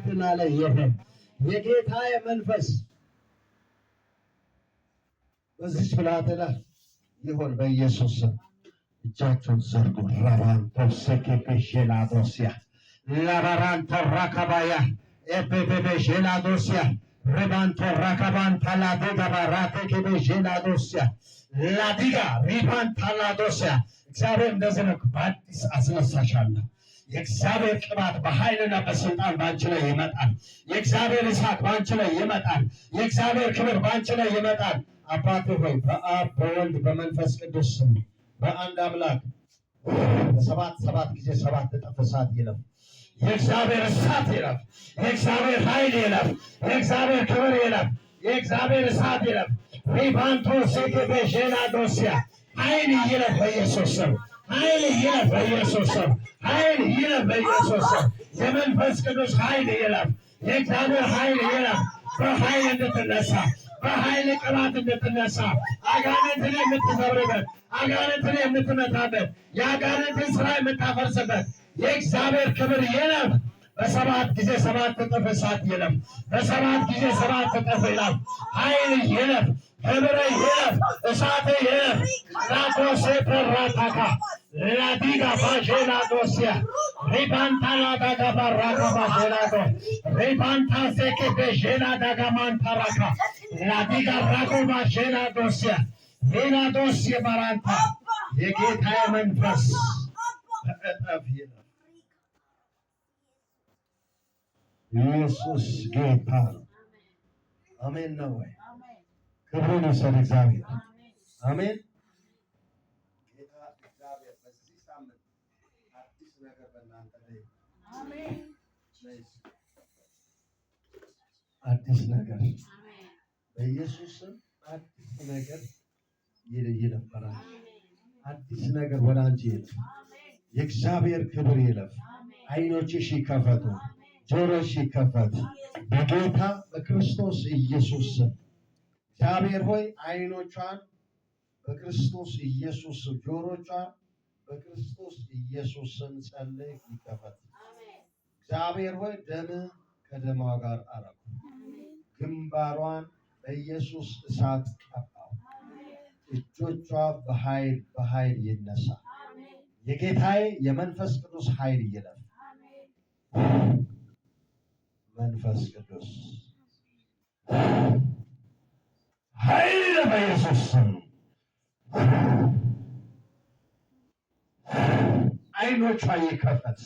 አመሰግናለሁ። ይሄን የጌታዬ መንፈስ በዚህ ብላቴና ይሁን በኢየሱስ ስም። እጃቸውን ዘርጉ። ራባንቶ ሴኬፔሼላዶሲያ ላባራንቶ ራካባያ ኤፔፔፔሼላዶሲያ ሪባንቶ ራካባንታ ላዲጋ ባራቴ ኬፔሼላዶሲያ ላዲጋ ሪባንታ ላዶሲያ። እግዚአብሔር እንደዚህ ነው፣ በአዲስ አስነሳሻለሁ። የእግዚአብሔር ቅባት በኃይልና በስልጣን ባንቺ ላይ ይመጣል። የእግዚአብሔር እሳት ባንቺ ላይ ይመጣል። የእግዚአብሔር ክብር ባንቺ ላይ ይመጣል። አባቴ ሆይ በአብ በወልድ በመንፈስ ቅዱስ ስም በአንድ አምላክ በሰባት ጊዜ 7 እጥፍ እሳት ይለፍ። የእግዚአብሔር እሳት ይለፍ። የእግዚአብሔር ኃይል ይለፍ። የእግዚአብሔር ክብር ይለፍ። የእግዚአብሔር እሳት ይለፍ። ሪባንቶ ሴኬፔሼላዶሲያ ኃይል ይለፍ በኢየሱስ ስም። ኃይል ይለፍ በኢየሱስ ስም። ኃይል ይለፍ በኢየሱስ ስም። የመንፈስ ቅዱስ ኃይል ይለፍ። የእግዚአብሔር ኃይል ይለፍ። በኃይል እንድትነሳ በኃይል ቅባት እንድትነሳ አጋንንትን የምትሰብርበት አጋንንትን የምትመታበት የአጋንንትን ስራ የምታፈርስበት የእግዚአብሔር ክብር ይለፍ። በ7 ጊዜ 7 እጥፍ እሳት ይለፍ። በ7 ጊዜ 7 እጥፍ ይለፍ። ኃይል ይለፍ። ክብር ይለፍ። እሳት ይለፍ። ራቶሴ ፐራታካ ላዲጋ ባሼላዶሲያ ሪባንታ ላዳጋ ባራካ ባሼላዶ ሪባንታ ሴኬ ቤሼላዳጋ ማንታራካ ላዲጋ ራኮ ባሼላዶሲያ ሌላዶስ የባራንታ የጌታዬ መንፈስ በእጥፍ ይለፍ። ኢየሱስ ጌታ ነው። አሜን ነው ወይ? ክብሩን ይውሰድ እግዚአብሔር። አሜን። ጌታ እግዚአብሔር በዚህ ሳምንት አዲስ ነገር በእናንተ ላይ አዲስ ነገር በኢየሱስ ስም አዲስ ነገር ይለፈራል። አዲስ ነገር ወደ አንቺ ይለፍ። የእግዚአብሔር ክብር ይለፍ። አይኖችሽ ይከፈቱ። ጆሮሽ ይከፈት በጌታ በክርስቶስ ኢየሱስ ስም። እግዚአብሔር ሆይ አይኖቿን በክርስቶስ ኢየሱስ፣ ጆሮቿን በክርስቶስ ኢየሱስ ስም ጸልይ ይከፈት። እግዚአብሔር ሆይ ደም ከደሟ ጋር አረኩ። ግንባሯን በኢየሱስ እሳት ቀባው። እጆቿ በኃይል ይነሳ። የጌታዬ የመንፈስ ቅዱስ ኃይል ይለፍ። መንፈስ ቅዱስ ኃይል በኢየሱስ ስም አይኖቿ ይከፈት።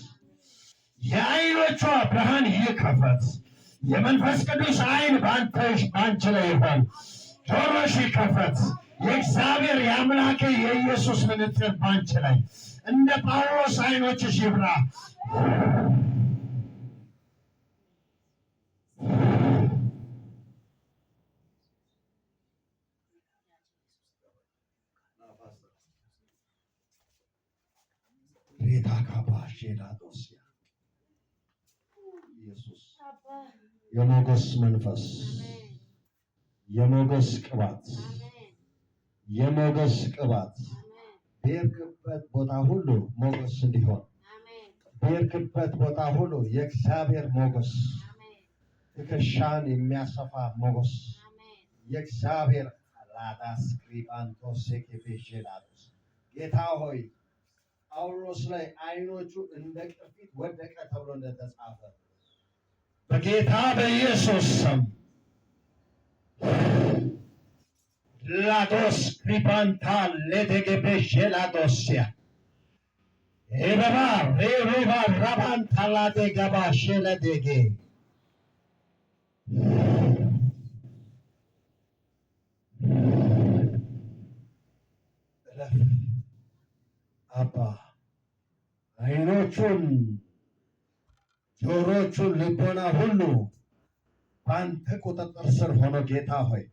የአይኖቿ ብርሃን ይከፈት። የመንፈስ ቅዱስ አይን በአንቺ ላይ ይሆን። ጆሮሽ ይከፈት። የእግዚአብሔር የአምላክ የኢየሱስ ምንጥር በአንቺ ላይ እንደ ጳውሎስ አይኖችሽ ይብራ። ሬታካባሼላዶሲያ ኢየሱስ የሞገስ መንፈስ፣ የሞገስ ቅባት፣ የሞገስ ቅባት በሄድክበት ቦታ ሁሉ ሞገስ እንዲሆን፣ በሄድክበት ቦታ ሁሉ የእግዚአብሔር ሞገስ፣ ትከሻን የሚያሰፋ ሞገስ የእግዚአብሔር ላዳስ ክሪባንቶስ ሴኬፔሼላዶስ ጌታ ሆይ ጳውሎስ ላይ አይኖቹ እንደ ቅርፊት ወደቀ ተብሎ እንደተጻፈ በጌታ በኢየሱስ ስም ላዶስ ክሪባንታ ሌቴጌፔሼላዶሲያ ኤበባ ሬሮባ ራባንታ ላዴጋባ ሼለዴጌ አባ አይኖቹን፣ ጆሮቹን፣ ልቦና ሁሉ በአንተ ቁጥጥር ስር ሆኖ ጌታ ሆይ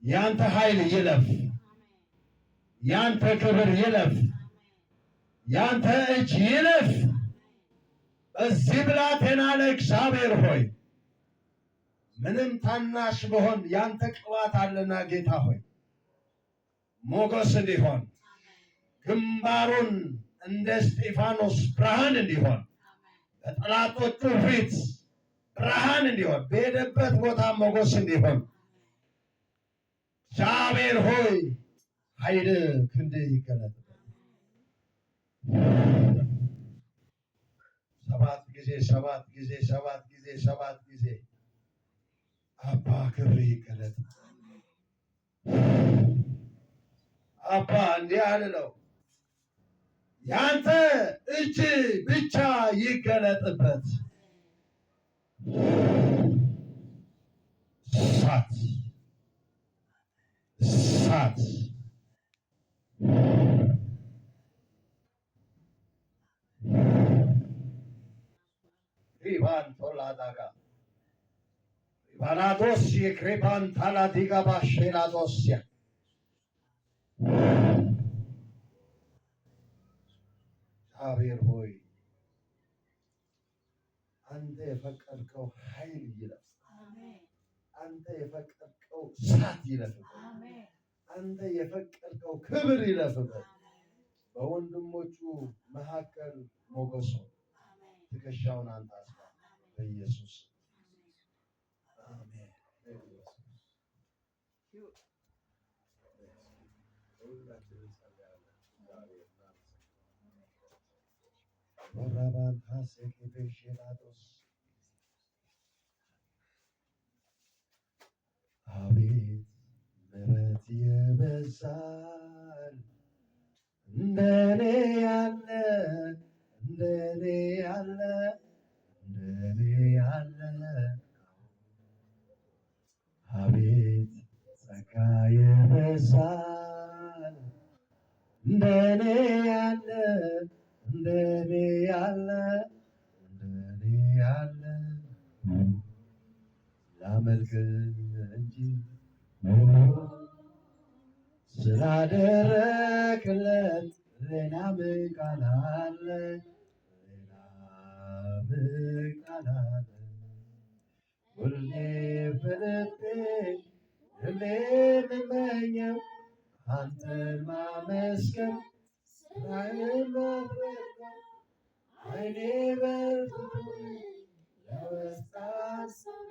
ያንተ ኃይል ይለፍ፣ ያንተ ክብር ይለፍ፣ ያንተ እጅ ይለፍ። በዚህ ብላቴና ላይ እግዚአብሔር ሆይ ምንም ታናሽ በሆን ያንተ ቅባት አለና ጌታ ሆይ ሞገስ እንዲሆን ግንባሩን እንደ እስጢፋኖስ ብርሃን እንዲሆን በጠላቶቹ ፊት ብርሃን እንዲሆን በሄደበት ቦታ ሞገስ እንዲሆን እግዚአብሔር ሆይ ኃይል ክንድ ይገለጥ። ሰባት ጊዜ አባ ክብር ይገለጥ። አባ እንዲህ አልለው ያንተ እጅ ብቻ ይገለጥበት። እሳት ሪባን ቶላዳጋ ሪባናዶስ የክሬባን ታላዲጋ ባሼላዶስያ እግዚአብሔር ሆይ አንተ የፈቀድከው ኃይል ይለፍ። አንተ የፈቀድከው እሳት ይለፍበት። አንተ የፈቀድከው ክብር ይለፍበት። በወንድሞቹ መካከል ሞገሱ ትከሻውን አንተ አስፋ በኢየሱስ አሜን። አቤት ምሕረት የበዛል እንደኔ ያለ አቤት ጸጋ የበዛል እንደኔ ያለ ላመልክ እንጂ ስላደረክለት ሌላ ምን ቃል አለ? ሁሌ በልቤ የምመኘው አንተን ማመስገን ስራዬን ማድረግ አይኔ በርትቶ ለውስጥ ሀሳቤ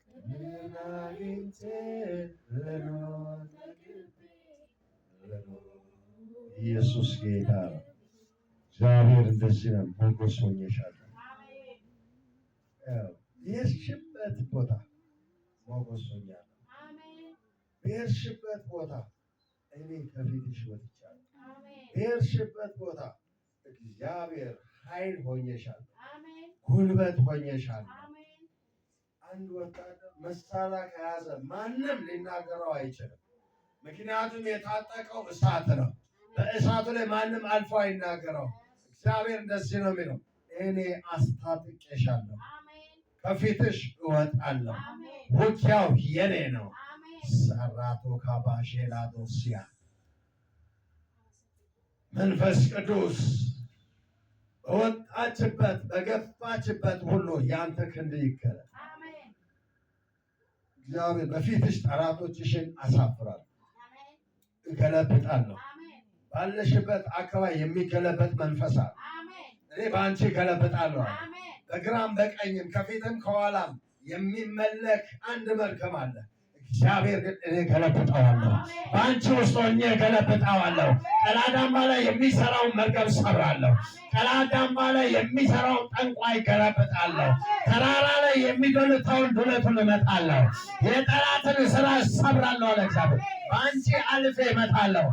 ክብርን አግኝቼ ልኖር ኢየሱስ ጌታ ነው። እግዚአብሔር እንደዚህ ነው። ሞገስ ሆኜሻለሁ። በሄድሽበት ቦታ ሞገስ ሆኛለሁ። በሄድሽበት ቦታ እኔ ከፊትሽ ወጥቻለሁ። በሄድሽበት ቦታ እግዚአብሔር ኃይል ሆኜሻለሁ፣ ጉልበት ሆኜሻለሁ። አንድ ወታደር መሳሪያ ከያዘ ማንም ሊናገረው አይችልም። ምክንያቱም የታጠቀው እሳት ነው። በእሳቱ ላይ ማንም አልፎ አይናገረው። እግዚአብሔር እንደዚህ ነው የሚለው፣ እኔ አስታጥቄሻለሁ፣ ከፊትሽ እወጣለሁ፣ ውጊያው የኔ ነው። ሰራቶ ካባሼላዶሲያ መንፈስ ቅዱስ በወጣችበት በገፋችበት ሁሉ ያንተ ክንድ ይገለጥ። እግዚአብሔር በፊትሽ ጠላቶችሽን አሳፍራለሁ፣ እገለብጣለሁ። ባለሽበት አካባቢ የሚገለበጥ መንፈስ አለ። እኔ በአንቺ እገለብጣለሁ። በግራም በቀኝም ከፊትም ከኋላም የሚመለክ አንድ መርገም አለ። እግዚአብሔር ግን እኔ እገለብጠዋለሁ፣ በአንቺ ውስጥ ሆኜ እገለብጠዋለሁ። ቀላዳማ ላይ የሚሰራውን መርገም ሰብራለሁ። ቀላዳማ ላይ የሚሰራውን ጠንቋይ እገለብጣለሁ። ተራራ ላይ የሚዶልተውን ዱለቱን እመጣለሁ። የጠላትን ስራ ሰብራለሁ አለ እግዚአብሔር። በአንቺ አልፌ እመጣለሁ።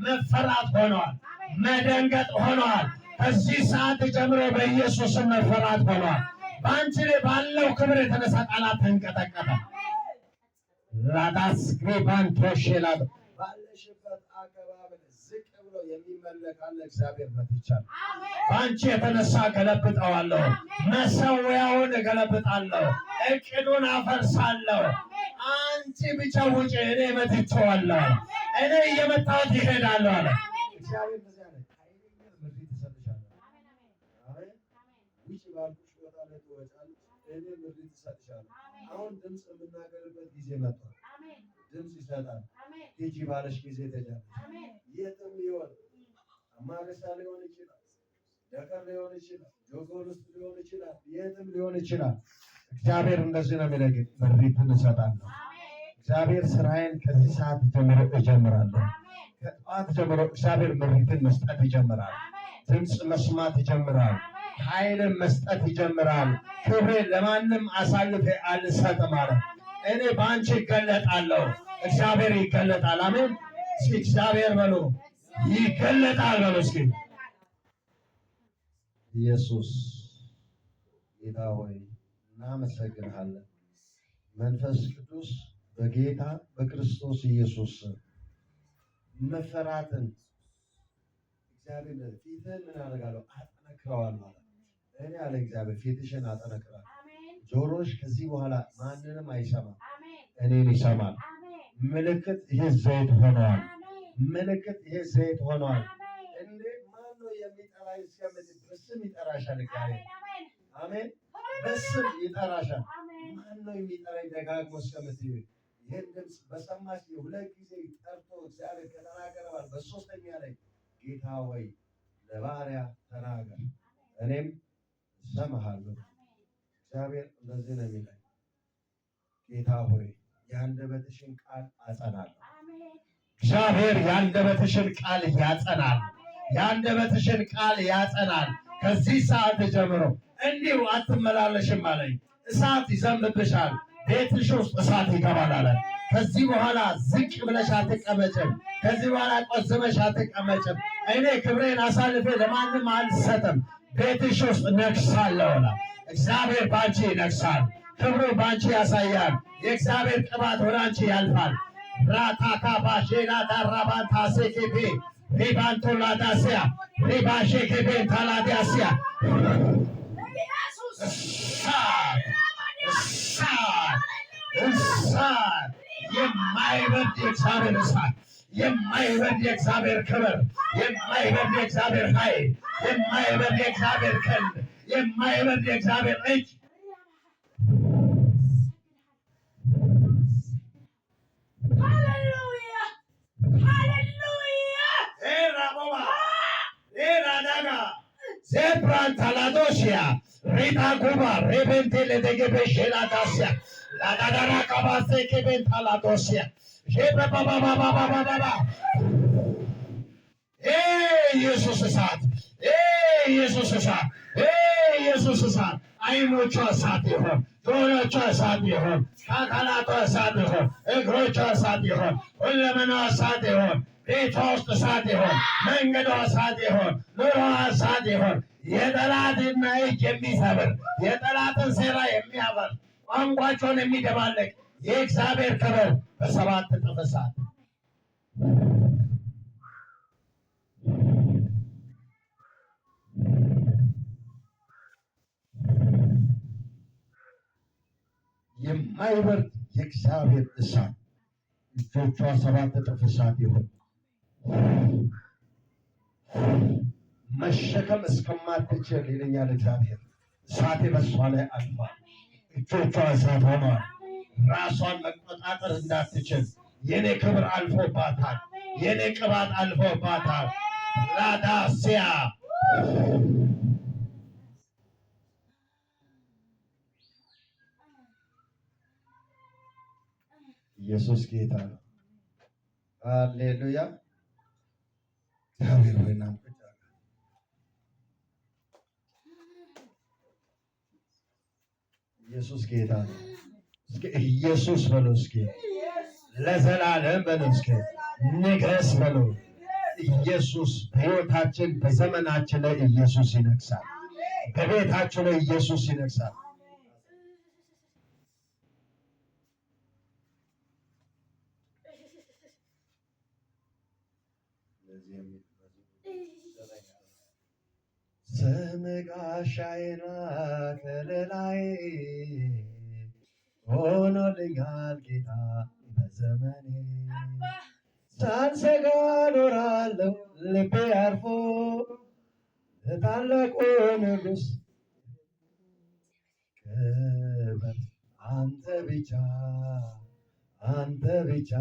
መፈራት ሆኗል፣ መደንገጥ ሆኗል። ከዚህ ሰዓት ጀምሮ በኢየሱስም መፈራት ሆኗል። በአንቺ ላይ ባለው ክብር የተነሳ ጠላት ተንቀጠቀጠ። ላዳስ ግሪባንቶሼላ ባለሽበት አካባቢ ዝቅ ብሎ የሚመለካለ እግዚአብሔር መጥቻለሁ። በአንቺ የተነሳ ገለብጠዋለሁ። መሰዊያውን እገለብጣለሁ። እቅዱን አፈርሳለሁ። አንቺ ብቻ ውጪ፣ እኔ መጥቼዋለሁ። እኔ እየመጣሁት ይሄዳለሁ አለ እግዚአብሔር። በዚያ ላይ ኃይለኛ ምሪት እሰጥሻለሁ። አሜን። ውጪ ባልኩሽ ቦታ ላይ ትወጫለሽ። እኔ ምሪት እሰጥሻለሁ። አሁን ድምፅ የምናገርበት ጊዜ መጥቷል። ድምፅ ይሰጣል። ሂጂ ባለሽ ጊዜ ትሄጃለሽ። የትም ይሆን አማርሳ ሊሆን ይችላል፣ ደከር ሊሆን ይችላል፣ ጆጎል ውስጥ ሊሆን ይችላል፣ የትም ሊሆን ይችላል። እግዚአብሔር እንደዚህ ነው የሚለኝ፣ ምሪትን እሰጣለሁ። እግዚአብሔር ስራዬን ከዚህ ሰዓት ጀምሮ እጀምራለሁ። ከጠዋት ጀምሮ እግዚአብሔር ምሪትን መስጠት ይጀምራል። ድምፅ መስማት ይጀምራል። ኃይልን መስጠት ይጀምራል። ክብሬ ለማንም አሳልፌ አልሰጥም አለ። እኔ በአንቺ ይገለጣለሁ። እግዚአብሔር ይገለጣል። አሜን። እስኪ እግዚአብሔር በሉ ይገለጣል በሉ እስኪ። ኢየሱስ ጌታ ሆይ እናመሰግንሃለን። መንፈስ ቅዱስ በጌታ በክርስቶስ ኢየሱስ መፈራትን እግዚአብሔር ፊትህን ምን አደርጋለሁ? አጠነክረዋል ማለት እኔ አለ እግዚአብሔር ፊትሽን አጠነክራል። ጆሮሽ ከዚህ በኋላ ማንንም አይሰማም፣ እኔን ይሰማል። ምልክት ይሄ ዘይት ሆነዋል። ምልክት ይሄ ዘይት ሆነዋል። እንዴ ማን ነው የሚጠራኝ? እስከምትል በስም ይጠራሻል እግዚአብሔር። አሜን። በስም ይጠራሻል። ማን ነው የሚጠራኝ ደጋግሞ እስከምትል ይህን ድምፅ በሰማሽ ሁለት ጊዜ ጠርቶ እግዚአብሔር ከተናገረ በኋላ በሶስተኛ ላይ ጌታ ወይ ለባሪያ ተናገር እኔም እሰማሃለሁ። እግዚአብሔር እንደዚህ ነው የሚለኝ፣ ጌታ ሆይ የአንደበትሽን ቃል አጸናለሁ። እግዚአብሔር የአንደበትሽን ቃል ያጸናል። የአንደበትሽን ቃል ያጸናል። ከዚህ ሰዓት ጀምሮ እንዲሁ አትመላለሽም አለኝ። እሳት ይዘንብብሻል። ቤትሽ ውስጥ እሳት ይገባል አለ። ከዚህ በኋላ ዝቅ ብለሽ አትቀመጭም። ከዚህ በኋላ ቆዝመሽ አትቀመጭም። እኔ ክብሬን አሳልፌ ለማንም አልሰጥም። ቤትሽ ውስጥ ነግሳለሁ። እግዚአብሔር ባንቺ ይነግሳል። ክብሩ ባንቺ ያሳያል። የእግዚአብሔር ቅባት ወደ አንቺ ያልፋል። ራታካ ባሼላ ዳራባን ታሴኬቤ ሪባንቶ ላዳሲያ ሪባሼኬቤ ታላዲያሲያ እሳት የማይበርድ የእግዚአብሔር እሳት፣ የማይበርድ የእግዚአብሔር ክብር፣ የማይበርድ የእግዚአብሔር ኃይል፣ የማይበርድ የእግዚአብሔር ክንድ፣ የማይበርድ የእግዚአብሔር እጅ ዜብራን ታላዶሲያ ሪታ ጉባ ሬቤንቴ ለደገቤ ሼላዳሲያ ላዳዳራ ካባሴ ኬቤን ታላዶሲያ ሼበባባባባባባባ ኢየሱስ እሳት፣ ኢየሱስ እሳት፣ ኢየሱስ እሳት። አይኖቿ እሳት ይሆን፣ ጆሮቿ እሳት ይሆን፣ አካላቷ እሳት ይሆን፣ እግሮቿ እሳት ይሆን፣ ሁለመናዋ እሳት ይሆን፣ ቤቷ ውስጥ እሳት ይሆን፣ መንገዷ እሳት ይሆን፣ ኑሮዋ እሳት ይሆን። የጠላትና እጅ የሚሰብር የጠላትን ሴራ የሚያበር ቋንቋቸውን የሚደባለቅ የእግዚአብሔር ክብር በሰባት እጥፍ እሳት የማይበርድ የእግዚአብሔር እሳት እጆቿ ሰባት እጥፍ እሳት ይሁን። መሸከም እስከማትችል ይለኛል እግዚአብሔር። እሳቴ በሷ ላይ አልፏል። እጆቿ እሳት ሆነዋል። ራሷን መቆጣጠር እንዳትችል የኔ ክብር አልፎባታል። የኔ ቅባት አልፎባታል። ላዳሲያ ኢየሱስ ጌታ ነው። ሃሌሉያ። እግዚአብሔር ሆይ ኢየሱስ ጌታ ነው። እስኪ ኢየሱስ በሉ እስኪ ለዘላለም በሉ እስኪ ንገስ በሉ። ኢየሱስ በሕይወታችን በዘመናችን ላይ ኢየሱስ ይነግሳል። በቤታችን ላይ ኢየሱስ ይነግሳል። ስምህ ጋሻዬና ከለላዬ ሆኖልኛል ጌታ በዘመኔ። ሳልሰጋ እኖራለሁ ልቤ አርፎ ለታላቁ ንጉሥ። ክብር አንተ ብቻ አንተ ብቻ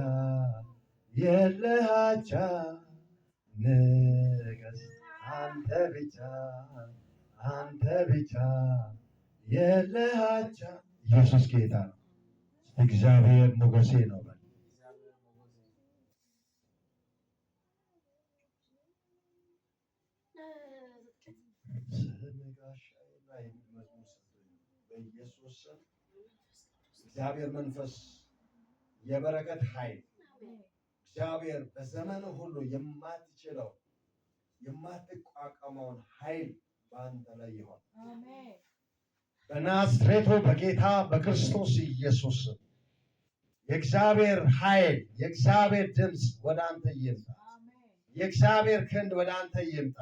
የለህ አቻ። ንገስ አንተ ብቻ አንተ ብቻ የለሃቻ። ኢየሱስ ጌታ ነው። እግዚአብሔር ሞገሴ ነው። በኢየሱስ ስም እግዚአብሔር መንፈስ የበረከት ኃይል እግዚአብሔር በዘመኑ ሁሉ የማትችለው የማትቋቋመውን ኃይል በአንተ ላይ ይሆን። በናዝሬቱ በጌታ በክርስቶስ ኢየሱስ የእግዚአብሔር ኃይል የእግዚአብሔር ድምፅ ወደ አንተ ይምጣ። የእግዚአብሔር ክንድ ወደ አንተ ይምጣ።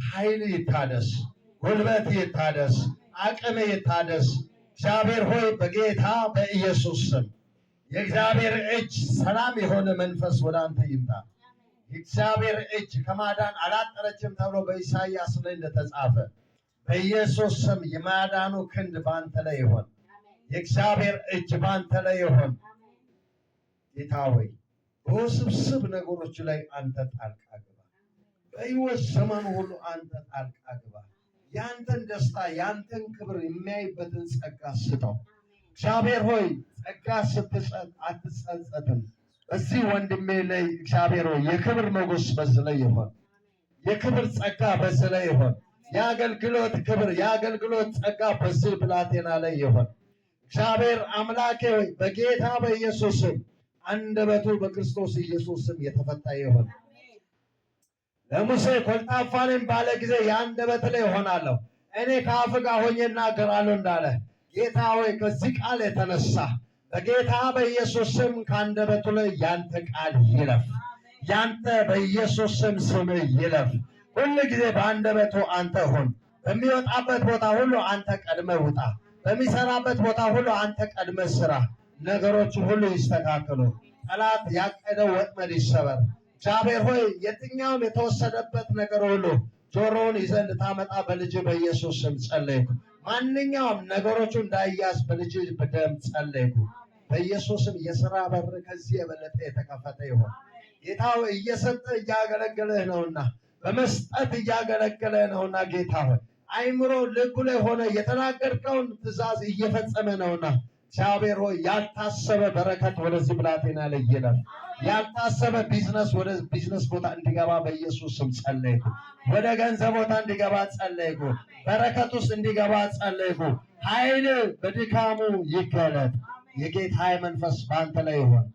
ኃይል ይታደስ፣ ጉልበት ይታደስ፣ አቅም ይታደስ። እግዚአብሔር ሆይ በጌታ በኢየሱስ ስም የእግዚአብሔር እጅ ሰላም የሆነ መንፈስ ወደ አንተ ይምጣ። የእግዚአብሔር እጅ ከማዳን አላጠረችም ተብሎ በኢሳይያስ ላይ እንደተጻፈ በኢየሱስ ስም የማዳኑ ክንድ በአንተ ላይ ይሆን። የእግዚአብሔር እጅ በአንተ ላይ ይሆን። ጌታ ሆይ በውስብስብ ነገሮች ላይ አንተ ጣልቃ ግባ። በሕይወት ዘመኑ ሁሉ አንተ ጣልቃ ግባ። ያንተን ደስታ ያንተን ክብር የሚያይበትን ጸጋ ስጠው። እግዚአብሔር ሆይ ጸጋ ስትሰጥ አትጸጸትም። በዚህ ወንድሜ ላይ እግዚአብሔር ሆይ የክብር ሞገስ በዚህ ላይ ይሆን። የክብር ጸጋ በዚህ ላይ ይሆን። የአገልግሎት ክብር የአገልግሎት ጸጋ በዚህ ብላቴና ላይ ይሆን። እግዚአብሔር አምላኬ ሆይ በጌታ በኢየሱስ ስም አንደበቱ በክርስቶስ ኢየሱስ ስም የተፈታ ይሆን። ለሙሴ ኮልጣፋ ነኝ ባለ ጊዜ የአንደበት ላይ እሆናለሁ እኔ ከአፍ ጋር ሆኜ እናገራለሁ እንዳለ ጌታ ሆይ ከዚህ ቃል የተነሳ በጌታ በኢየሱስ ስም ከአንደበቱ ላይ ያንተ ቃል ይለፍ። ያንተ በኢየሱስ ስም ስም ይለፍ። ሁል ጊዜ በአንደበቱ አንተ ሁን። በሚወጣበት ቦታ ሁሉ አንተ ቀድመ ውጣ። በሚሰራበት ቦታ ሁሉ አንተ ቀድመ ስራ። ነገሮች ሁሉ ይስተካከሉ። ጠላት ያቀደው ወጥመድ ይሰበር። እግዚአብሔር ሆይ የትኛውም የተወሰደበት ነገር ሁሉ ጆሮውን ይዘህ እንድታመጣ በልጅ በኢየሱስ ስም ጸለይኩ። ማንኛውም ነገሮቹ እንዳያዝ በልጅ በደም ጸለይኩ። በኢየሱስም የሥራ በር ከዚህ የበለጠ የተከፈተ ይሆን። ጌታ ሆይ እየሰጠ እያገለገለህ ነውና በመስጠት እያገለገለህ ነውና ጌታ ሆይ አይምሮ ልቡ ላይ ሆነ የተናገርከውን ትእዛዝ እየፈጸመ ነውና እግዚአብሔር ሆይ ያልታሰበ በረከት ወደዚህ ብላቴና ላይ ይለፍ። ያልታሰበ ቢዝነስ ወደ ቢዝነስ ቦታ እንዲገባ በኢየሱስ ስም ጸለይኩ። ወደ ገንዘብ ቦታ እንዲገባ ጸለይኩ። በረከት ውስጥ እንዲገባ ጸለይኩ። ኃይል በድካሙ ይገለጥ። የጌታ መንፈስ በአንተ ላይ ይሆን።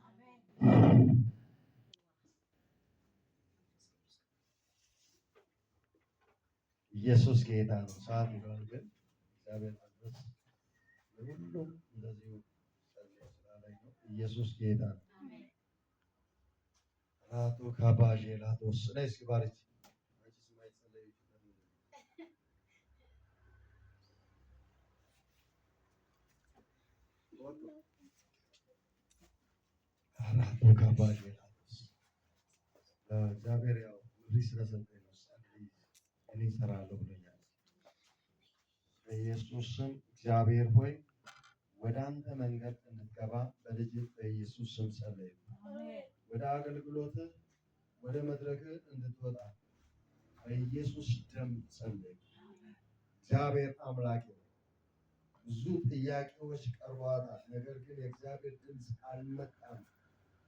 ኢየሱስ ጌታ ነው። ሰዓት ይሆን ግን እግዚአብሔር መንፈስ ሁሉም እንደዚሁ ስላለኝ ነው። ኢየሱስ ጌታ ነው። ራቶ ካባዤ ላቶስ ላይ እስኪባርች ራቶ ካባዤ ላቶስ እግዚአብሔር ያው ምሪ ስለሰጠኝ ነው። እኔ እሰራለሁ ብሎኛል። በኢየሱስ ስም እግዚአብሔር ሆይ ወደ አንተ መንገድ እንድትገባ በልጅ በኢየሱስ ስም ጸለይኩ። ወደ አገልግሎትህ ወደ መድረክህ እንድትወጣ በኢየሱስ ደም ጸለይኩ። እግዚአብሔር አምላኬ ብዙ ጥያቄዎች ቀርበዋታል። ነገር ግን የእግዚአብሔር ድምፅ አልመጣም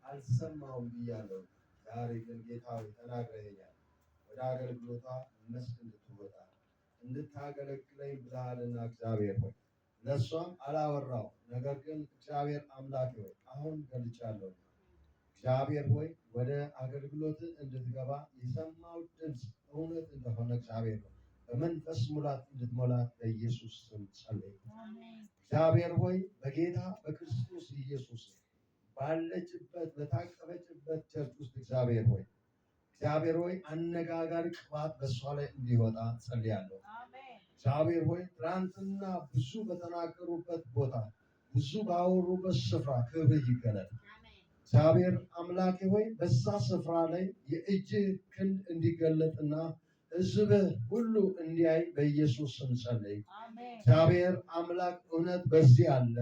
አልሰማሁም ብያለሁ። ዛሬ ግን ጌታ ሆይ ተናግረኸኛል። ወደ አገልግሎቷ መስክ እንድትወጣ እንድታገለግለኝ ብለሃልና እግዚአብሔር ሆይ ለእሷም አላወራው። ነገር ግን እግዚአብሔር አምላክ ሆይ አሁን ገልጫለሁ። እግዚአብሔር ሆይ ወደ አገልግሎት እንድትገባ የሰማው ድምፅ እውነት እንደሆነ እግዚአብሔር ሆይ በመንፈስ ሙላት እንድትሞላት በኢየሱስ ስም ጸለይኩ። እግዚአብሔር ሆይ በጌታ በክርስቶስ ኢየሱስ ባለችበት በታቀበችበት ቸርች ውስጥ እግዚአብሔር ሆይ አነጋጋሪ ቅባት በእሷ ላይ እንዲወጣ ጸልያለሁ። እግዚአብሔር ሆይ ትናንትና ብዙ በተናገሩበት ቦታ ብዙ ባወሩበት ስፍራ ክብር ይገለጥ። እግዚአብሔር አምላኬ ሆይ በዛ ስፍራ ላይ የእጅ ክንድ እንዲገለጥና ሕዝብህ ሁሉ እንዲያይ በኢየሱስ ስም ጸለይ። እግዚአብሔር አምላክ እውነት በዚህ አለ።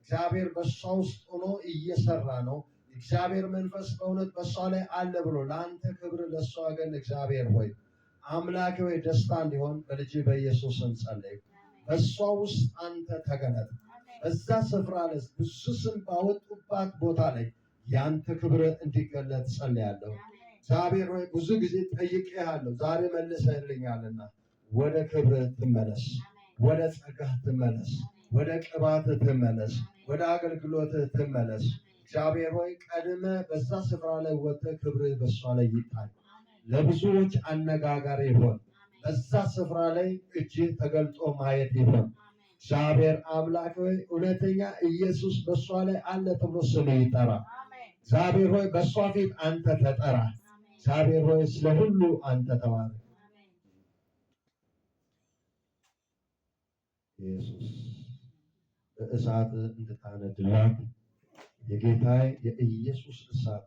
እግዚአብሔር በእሷ ውስጥ ሆኖ እየሰራ ነው። እግዚአብሔር መንፈስ በእውነት በእሷ ላይ አለ ብሎ ለአንተ ክብር ለእሷ ግን እግዚአብሔር ሆይ አምላኬ ሆይ ደስታ እንዲሆን በልጅ በኢየሱስ ስም ጸለይኩ። በእሷ ውስጥ አንተ ተገለጥ። በዛ ስፍራ ላይ ብዙ ስም ባወጡባት ቦታ ላይ ያንተ ክብር እንዲገለጥ ጸልያለሁ። እግዚአብሔር ሆይ ብዙ ጊዜ ጠይቄሃለሁ፣ ዛሬ መልሰህልኛልና ወደ ክብር ትመለስ፣ ወደ ጸጋህ ትመለስ፣ ወደ ቅባት ትመለስ፣ ወደ አገልግሎት ትመለስ። እግዚአብሔር ሆይ ቀድመ በዛ ስፍራ ላይ ወጥተህ ክብርህ በእሷ ላይ ይታይ፣ ለብዙዎች አነጋጋሪ ይሆን። በዛ ስፍራ ላይ እጅህ ተገልጦ ማየት ይሆን። እግዚአብሔር አምላክ ሆይ እውነተኛ ኢየሱስ በእሷ ላይ አለ ተብሎ ስምህ ይጠራ። እግዚአብሔር ሆይ በእሷ ፊት አንተ ተጠራ። እግዚአብሔር ሆይ ስለ ሁሉ አንተ ተባረክ። ኢየሱስ በእሳት እንድታነድላት የጌታዬ የኢየሱስ እሳት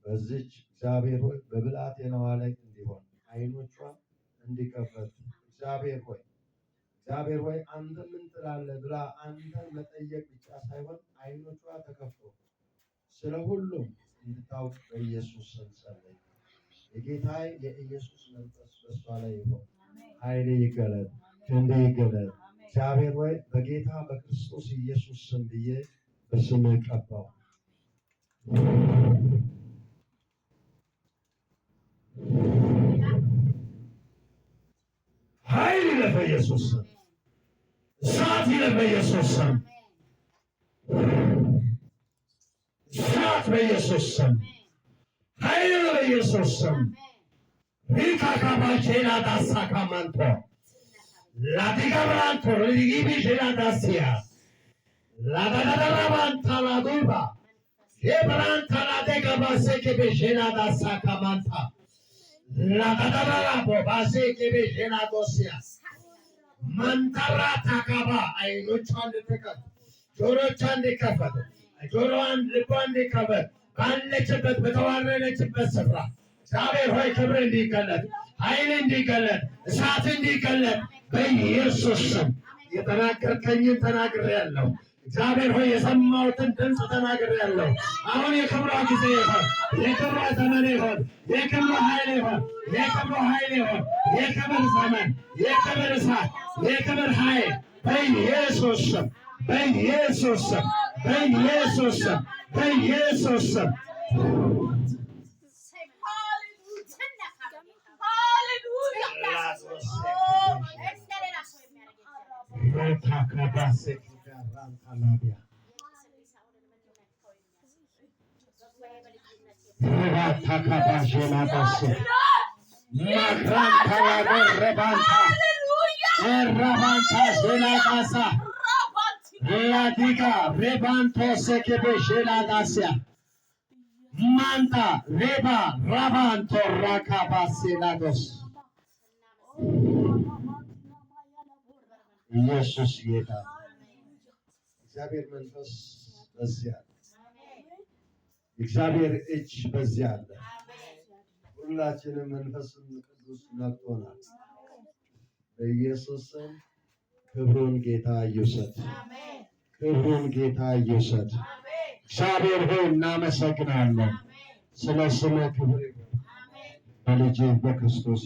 በዚች እግዚአብሔር ሆይ በብላቴናዋ ላይ እንዲሆን ዓይኖቿ እንዲከፈት እግዚአብሔር ሆይ አንተ ምን ትላለህ ብላ አንተን መጠየቅ ብቻ ሳይሆን ዓይኖቿ ተከፍቶ ስለ ሁሉም እንድታውቅ በኢየሱስ ስም ጸለይ። የጌታዬ የኢየሱስ መንፈስ በእሷ ላይ ይሆን። ኃይሌ ይገለጥ፣ ክንዴ ይገለጥ። እግዚአብሔር ሆይ በጌታ በክርስቶስ ኢየሱስ ስም ብዬ በስምህ ቀባው። ኃይል ይለፍ በኢየሱስ ስም፣ እሳት ይለፍ በኢየሱስ ስም፣ እሳት በኢየሱስ ስም፣ ኃይል በኢየሱስ ስም። ሪካካባቼላ ዳሳካማንቶ ላዲጋብራንቶ ሊጊቢሽላ ዳሲያ ላዳዳዳባንታ ላዱባ የብራንታ ላደጋባሴኬቤሽላ ዳሳካማንታ ላዳዳዳቦ ባሴኬቤሽላ ዶሲያ መንተራ ታካባ ዓይኖቿን እንድትከፍት ጆሮቿን እንዲከፈቱ ጆሮዋን ልቧን እንዲከፈት ባለችበት በተዋረደችበት ስፍራ እግዚአብሔር ሆይ ክብር እንዲገለጥ፣ ኃይል እንዲገለጥ፣ እሳት እንዲገለጥ በኢየሱስ ስም የተናገርከኝን ተናግሬያለሁ። እግዚአብሔር ሆይ የሰማሁትን ድምፅ ተናግሬያለሁ። አሁን የክብሯ ጊዜ ይሆን፣ የክብሯ ዘመን ይሆን፣ የክብሯ ኃይል ይሆን፣ የክብሯ ኃይል ይሆን፣ የክብር ዘመን፣ የክብር እሳት፣ የክብር ኃይል በኢየሱስ ስም፣ በኢየሱስ ስም፣ በኢየሱስ ስም፣ በኢየሱስ ስም Manta reba rabanto rakabaselados ኢየሱስ ጌታ። እግዚአብሔር መንፈስ በዚያ አለ። እግዚአብሔር እጅ በዚያ አለ። ሁላችንም መንፈስን ቅዱስ ነክቶናል። በኢየሱስ ስም ክብሩን ጌታ ይውሰድ። ክብሩን ጌታ ይውሰድ። እግዚአብሔር ሆይ እናመሰግናለን። ስለ ስምህ ክብር በልጅህ በክርስቶስ